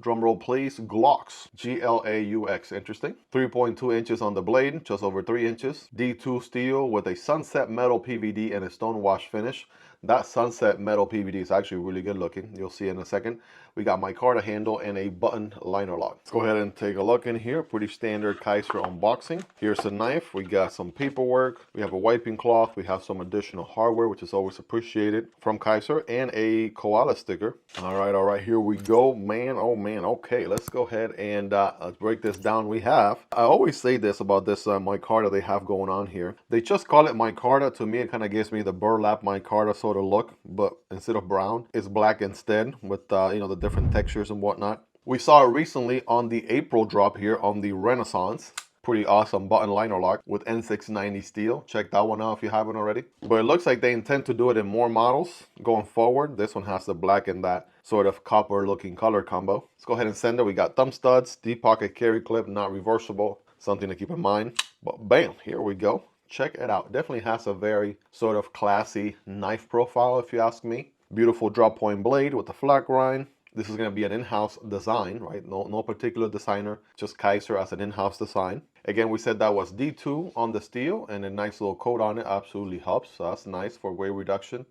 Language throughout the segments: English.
drum roll please, Glaux, Glaux, interesting. 3.2 inches on the blade, just over 3 inches. D2 steel with a sunset metal PVD and a stone wash finish. That sunset metal PVD is actually really good looking. You'll see in a second. We got micarta handle and a button liner lock. Let's go ahead and take a look in here. Pretty standard Kizer unboxing. Here's the knife. We got some paperwork. We have a wiping cloth. We have some additional hardware, which is always appreciated from Kizer, and a koala sticker. All right, here we go, man. Oh man, okay, let's go ahead and let's break this down. We have, I always say this about this micarta they have going on here. They just call it micarta. To me, it kind of gives me the burlap micarta sort of look, but instead of brown, it's black instead with you know, the different textures and whatnot. We saw it recently on the April drop here on the Renaissance. Pretty awesome button liner lock with N690 steel. Check that one out if you haven't already. But it looks like they intend to do it in more models going forward. This one has the black and that sort of copper looking color combo. Let's go ahead and send it. We got thumb studs, deep pocket carry clip, not reversible. Something to keep in mind. But bam, here we go. Check it out. Definitely has a very sort of classy knife profile if you ask me. Beautiful drop point blade with the flat grind. This is going to be an in-house design, right? No particular designer, just Kizer as an in-house design. Again, we said that was D2 on the steel and a nice little coat on it absolutely helps. So that's nice for weight reduction,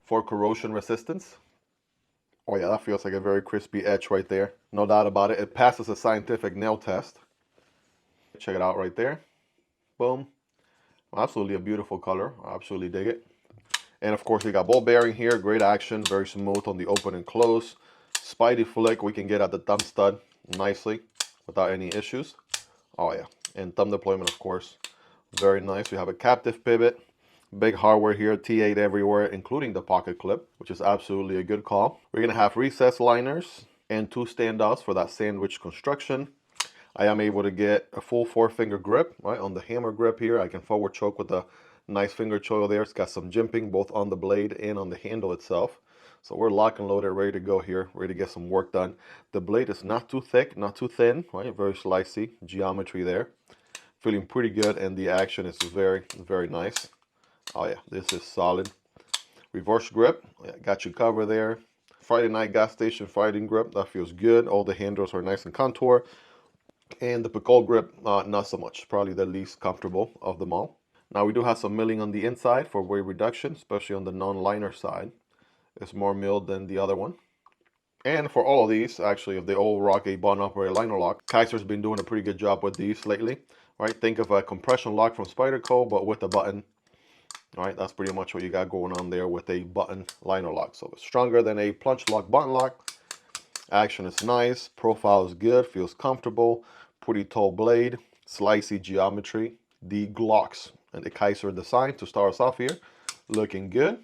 for corrosion resistance. Oh yeah, that feels like a very crispy edge right there. No doubt about it. It passes a scientific nail test. Check it out right there. Boom. Absolutely a beautiful color. I absolutely dig it. And of course, we got ball bearing here. Great action. Very smooth on the open and close. Spidey flick we can get at the thumb stud nicely without any issues. Oh yeah, and thumb deployment of course, very nice. We have a captive pivot, big hardware here, T8 everywhere, including the pocket clip, which is absolutely a good call. We're gonna have recessed liners and 2 standouts for that sandwich construction. I am able to get a full 4-finger grip, right, on the hammer grip here. I can forward choke with a nice finger choil there. It's got some jimping both on the blade and on the handle itself. So we're lock and loaded, ready to go here, ready to get some work done. The blade is not too thick, not too thin, right? Very slicey geometry there. Feeling pretty good, and the action is very, very nice. Oh yeah, this is solid. Reverse grip, yeah, got you covered there. Friday night gas station fighting grip, that feels good. All the handles are nice and contour. And the Picot grip, not so much. Probably the least comfortable of them all. Now we do have some milling on the inside for weight reduction, especially on the non-liner side. It's more milled than the other one. And for all of these, actually, if they all rock a button up or a liner lock, Kizer's been doing a pretty good job with these lately. Right? Think of a compression lock from Spyderco, but with a button. All right, that's pretty much what you got going on there with a button liner lock. So it's stronger than a plunge lock button lock. Action is nice, profile is good, feels comfortable, pretty tall blade, slicey geometry. The Glaux and the Kizer design to start us off here, looking good.